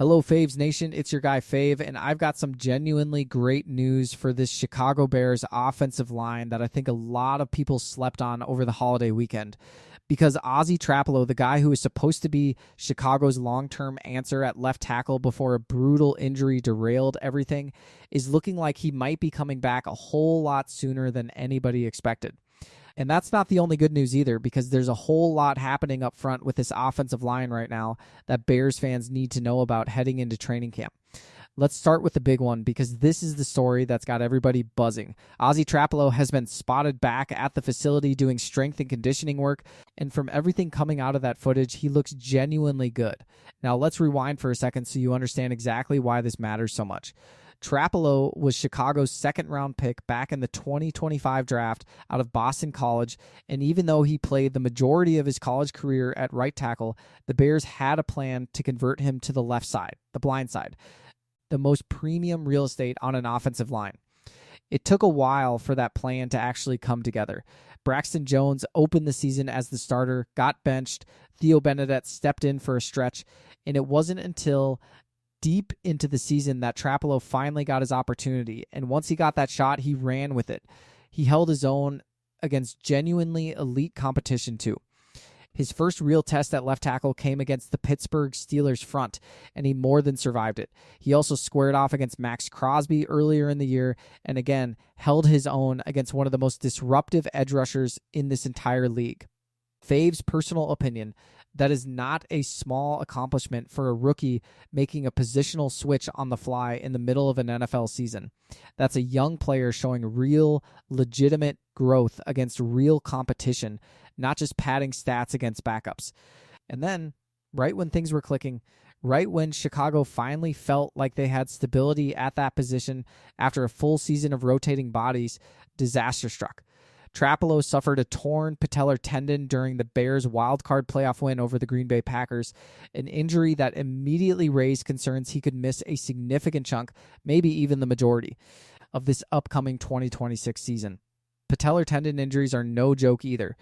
Hello, Faves Nation. It's your guy, Fave, and I've got some genuinely great news for this Chicago Bears offensive line that I think a lot of people slept on over the holiday weekend. Because Ozzy Trapalo, the guy who is supposed to be Chicago's long-term answer at left tackle before a brutal injury derailed everything, is looking like he might be coming back a whole lot sooner than anybody expected. And that's not the only good news either, because there's a whole lot happening up front with this offensive line right now that Bears fans need to know about heading into training camp. Let's start with the big one, because this is the story that's got everybody buzzing. Ozzy Trapalo has been spotted back at the facility doing strength and conditioning work, and from everything coming out of that footage, he looks genuinely good. Now let's rewind for a second so you understand exactly why this matters so much. Trapalo was Chicago's second-round pick back in the 2025 draft out of Boston College, and even though he played the majority of his college career at right tackle, the Bears had a plan to convert him to the left side, the blind side, the most premium real estate on an offensive line. It took a while for that plan to actually come together. Braxton Jones opened the season as the starter, got benched, Theo Benedette stepped in for a stretch, and it wasn't until deep into the season that Trapalo finally got his opportunity, and once he got that shot, he ran with it. He held his own against genuinely elite competition too. His first real test at left tackle came against the Pittsburgh Steelers front, and he more than survived it. He also squared off against MAXX CROSBY earlier in the year, and again, held his own against one of the most disruptive edge rushers in this entire league. Fave's personal opinion, that is not a small accomplishment for a rookie making a positional switch on the fly in the middle of an NFL season. That's a young player showing real, legitimate growth against real competition, not just padding stats against backups. And then, right when things were clicking, right when Chicago finally felt like they had stability at that position after a full season of rotating bodies, disaster struck. Trapalo suffered a torn patellar tendon during the Bears' wildcard playoff win over the Green Bay Packers, an injury that immediately raised concerns he could miss a significant chunk, maybe even the majority, of this upcoming 2026 season. Patellar tendon injuries are no joke either.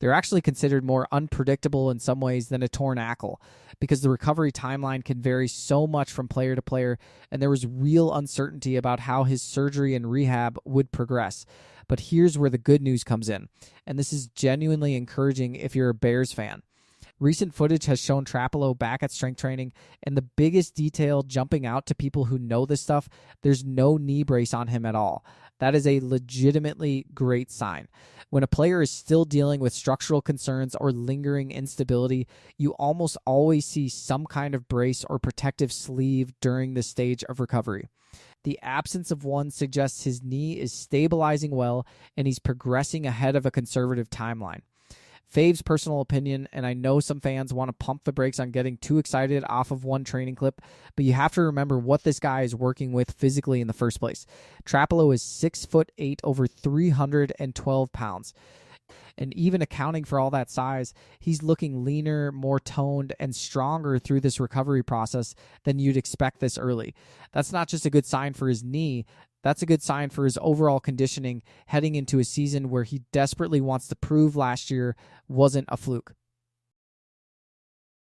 They're actually considered more unpredictable in some ways than a torn ankle, because the recovery timeline can vary so much from player to player, and there was real uncertainty about how his surgery and rehab would progress. But here's where the good news comes in, and this is genuinely encouraging if you're a Bears fan. Recent footage has shown Trapalo back at strength training, and the biggest detail jumping out to people who know this stuff, there's no knee brace on him at all. That is a legitimately great sign. When a player is still dealing with structural concerns or lingering instability, you almost always see some kind of brace or protective sleeve during this stage of recovery. The absence of one suggests his knee is stabilizing well and he's progressing ahead of a conservative timeline. Fave's personal opinion, and I know some fans want to pump the brakes on getting too excited off of one training clip, but you have to remember what this guy is working with physically in the first place. Trapalo is 6'8", over 312 pounds. And even accounting for all that size, he's looking leaner, more toned, and stronger through this recovery process than you'd expect this early. That's not just a good sign for his knee, that's a good sign for his overall conditioning heading into a season where he desperately wants to prove last year wasn't a fluke.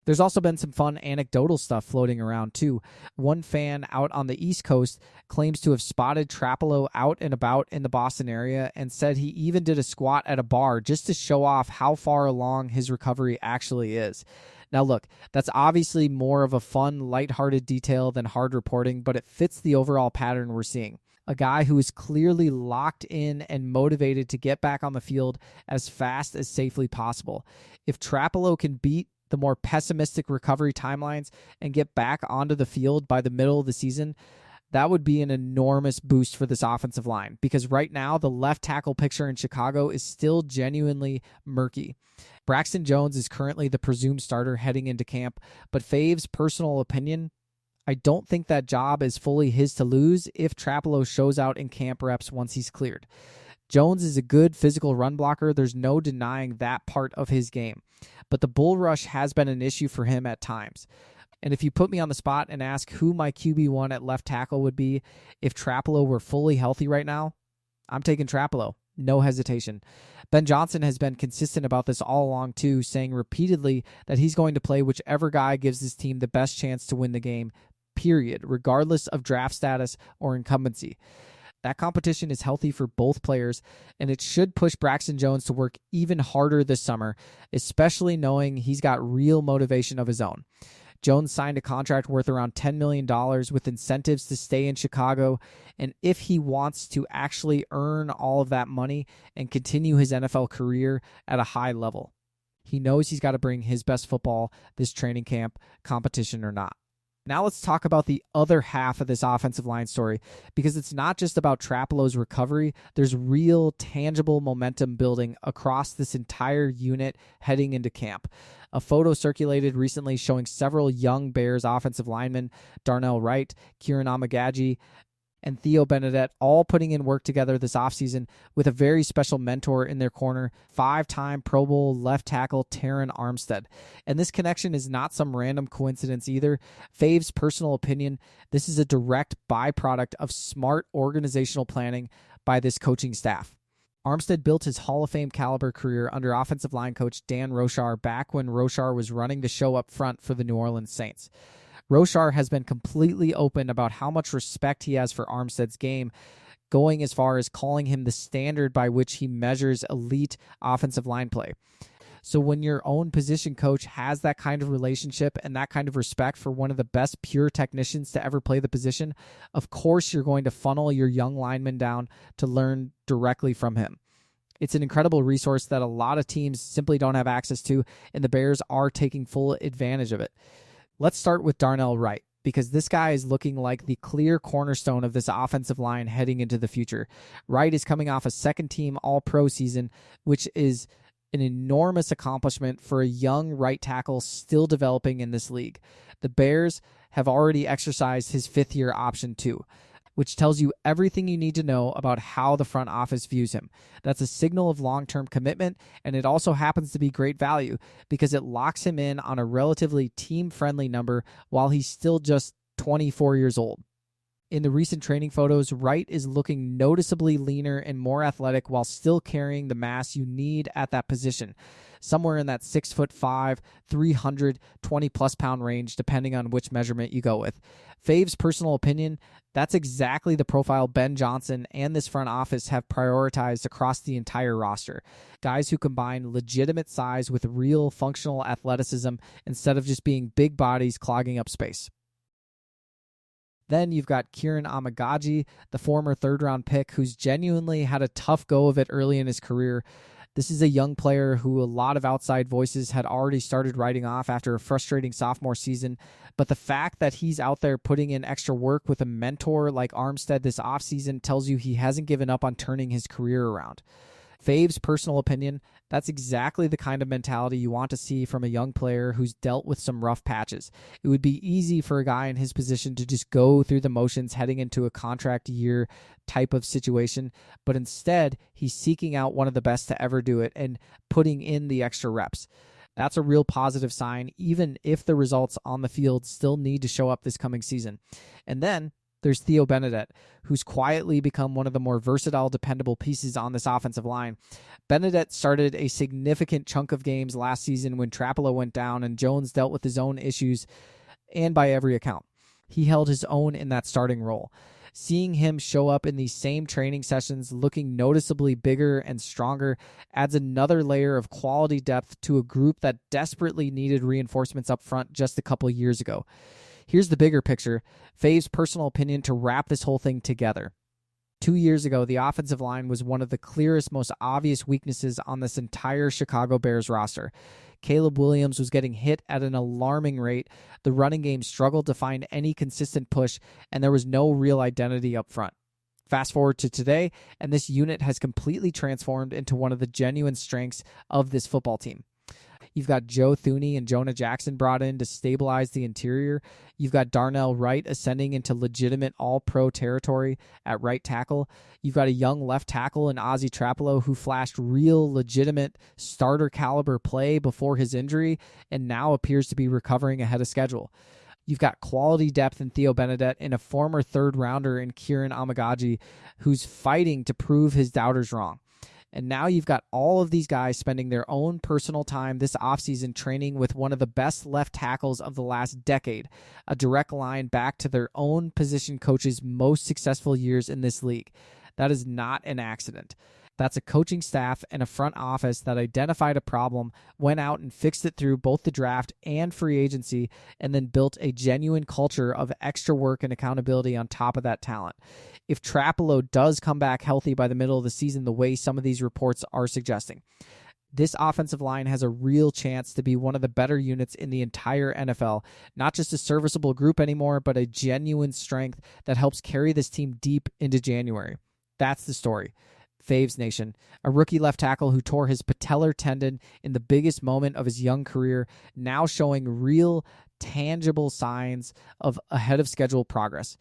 There's also been some fun anecdotal stuff floating around too. One fan out on the East Coast claims to have spotted Trapalo out and about in the Boston area and said he even did a squat at a bar just to show off how far along his recovery actually is. Now look, that's obviously more of a fun, lighthearted detail than hard reporting, but it fits the overall pattern we're seeing. A guy who is clearly locked in and motivated to get back on the field as fast as safely possible. If Trapalo can beat the more pessimistic recovery timelines and get back onto the field by the middle of the season, that would be an enormous boost for this offensive line, because right now the left tackle picture in Chicago is still genuinely murky. Braxton Jones is currently the presumed starter heading into camp, but Fave's personal opinion, I don't think that job is fully his to lose if Trapalo shows out in camp reps once he's cleared. Jones is a good physical run blocker. There's no denying that part of his game. But the bull rush has been an issue for him at times. And if you put me on the spot and ask who my QB1 at left tackle would be if Trapalo were fully healthy right now, I'm taking Trapalo. No hesitation. Ben Johnson has been consistent about this all along too, saying repeatedly that he's going to play whichever guy gives his team the best chance to win the game, period, regardless of draft status or incumbency. That competition is healthy for both players, and it should push Braxton Jones to work even harder this summer, especially knowing he's got real motivation of his own. Jones signed a contract worth around $10 million with incentives to stay in Chicago, and if he wants to actually earn all of that money and continue his NFL career at a high level, he knows he's got to bring his best football this training camp, competition or not. Now let's talk about the other half of this offensive line story, because it's not just about Trapalo's recovery. There's real, tangible momentum building across this entire unit heading into camp. A photo circulated recently showing several young Bears offensive linemen, Darnell Wright, Kieran Amegadjie, and Theo Benedette, all putting in work together this offseason with a very special mentor in their corner, 5-time Pro Bowl left tackle Terron Armstead. And this connection is not some random coincidence either. Fave's personal opinion, this is a direct byproduct of smart organizational planning by this coaching staff. Armstead built his Hall of Fame caliber career under offensive line coach Dan Rochar back when Rochar was running the show up front for the New Orleans Saints. Rochar has been completely open about how much respect he has for Armstead's game, going as far as calling him the standard by which he measures elite offensive line play. So when your own position coach has that kind of relationship and that kind of respect for one of the best pure technicians to ever play the position, of course you're going to funnel your young lineman down to learn directly from him. It's an incredible resource that a lot of teams simply don't have access to, and the Bears are taking full advantage of it. Let's start with Darnell Wright, because this guy is looking like the clear cornerstone of this offensive line heading into the future. Wright is coming off a second-team All-Pro season, which is an enormous accomplishment for a young right tackle still developing in this league. The Bears have already exercised his fifth-year option too, which tells you everything you need to know about how the front office views him. That's a signal of long-term commitment, and it also happens to be great value because it locks him in on a relatively team-friendly number while he's still just 24 years old. In the recent training photos, Wright is looking noticeably leaner and more athletic while still carrying the mass you need at that position, somewhere in that 6'5", 320-plus pound range, depending on which measurement you go with. Fave's personal opinion, that's exactly the profile Ben Johnson and this front office have prioritized across the entire roster. Guys who combine legitimate size with real functional athleticism instead of just being big bodies clogging up space. Then you've got Kieran Amegadjie, the former third-round pick, who's genuinely had a tough go of it early in his career. This is a young player who a lot of outside voices had already started writing off after a frustrating sophomore season, but the fact that he's out there putting in extra work with a mentor like Armstead this offseason tells you he hasn't given up on turning his career around. Fave's personal opinion, that's exactly the kind of mentality you want to see from a young player who's dealt with some rough patches. It would be easy for a guy in his position to just go through the motions heading into a contract year type of situation, but instead he's seeking out one of the best to ever do it and putting in the extra reps. That's a real positive sign, even if the results on the field still need to show up this coming season. And then there's Theo Benedette, who's quietly become one of the more versatile, dependable pieces on this offensive line. Benedette started a significant chunk of games last season when Trapalo went down and Jones dealt with his own issues, and by every account, he held his own in that starting role. Seeing him show up in these same training sessions looking noticeably bigger and stronger adds another layer of quality depth to a group that desperately needed reinforcements up front just a couple years ago. Here's the bigger picture, Fave's personal opinion to wrap this whole thing together. 2 years ago, the offensive line was one of the clearest, most obvious weaknesses on this entire Chicago Bears roster. Caleb Williams was getting hit at an alarming rate, the running game struggled to find any consistent push, and there was no real identity up front. Fast forward to today, and this unit has completely transformed into one of the genuine strengths of this football team. You've got Joe Thuney and Jonah Jackson brought in to stabilize the interior. You've got Darnell Wright ascending into legitimate all-pro territory at right tackle. You've got a young left tackle in Ozzie Trapalo who flashed real, legitimate starter-caliber play before his injury and now appears to be recovering ahead of schedule. You've got quality depth in Theo Benedette and a former third-rounder in Kieran Amegadjie who's fighting to prove his doubters wrong. And now you've got all of these guys spending their own personal time this offseason training with one of the best left tackles of the last decade, a direct line back to their own position coach's most successful years in this league. That is not an accident. That's a coaching staff and a front office that identified a problem, went out and fixed it through both the draft and free agency, and then built a genuine culture of extra work and accountability on top of that talent. If Trapelo does come back healthy by the middle of the season the way some of these reports are suggesting, this offensive line has a real chance to be one of the better units in the entire NFL. Not just a serviceable group anymore, but a genuine strength that helps carry this team deep into January. That's the story. Faves Nation, a rookie left tackle who tore his patellar tendon in the biggest moment of his young career, now showing real, tangible signs of ahead of schedule progress.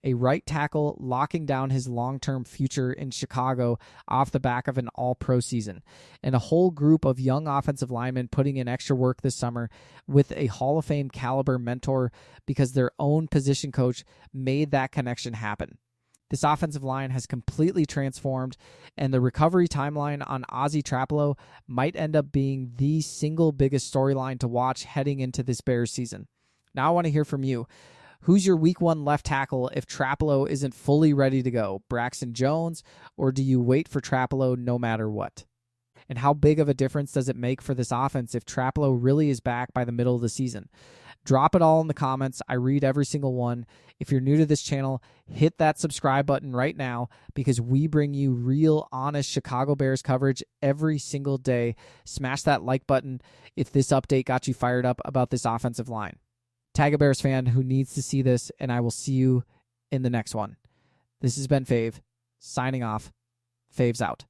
A right tackle locking down his long-term future in Chicago off the back of an all-pro season. And a whole group of young offensive linemen putting in extra work this summer with a Hall of Fame caliber mentor because their own position coach made that connection happen. This offensive line has completely transformed, and the recovery timeline on Ozzy Trapelo might end up being the single biggest storyline to watch heading into this Bears season. Now I want to hear from you. Who's your week one left tackle if Trapelo isn't fully ready to go? Braxton Jones, or do you wait for Trapelo no matter what? And how big of a difference does it make for this offense if Trapelo really is back by the middle of the season? Drop it all in the comments. I read every single one. If you're new to this channel, hit that subscribe button right now because we bring you real, honest Chicago Bears coverage every single day. Smash that like button if this update got you fired up about this offensive line. Tag a Bears fan who needs to see this, and I will see you in the next one. This has been Fave, signing off. Faves out.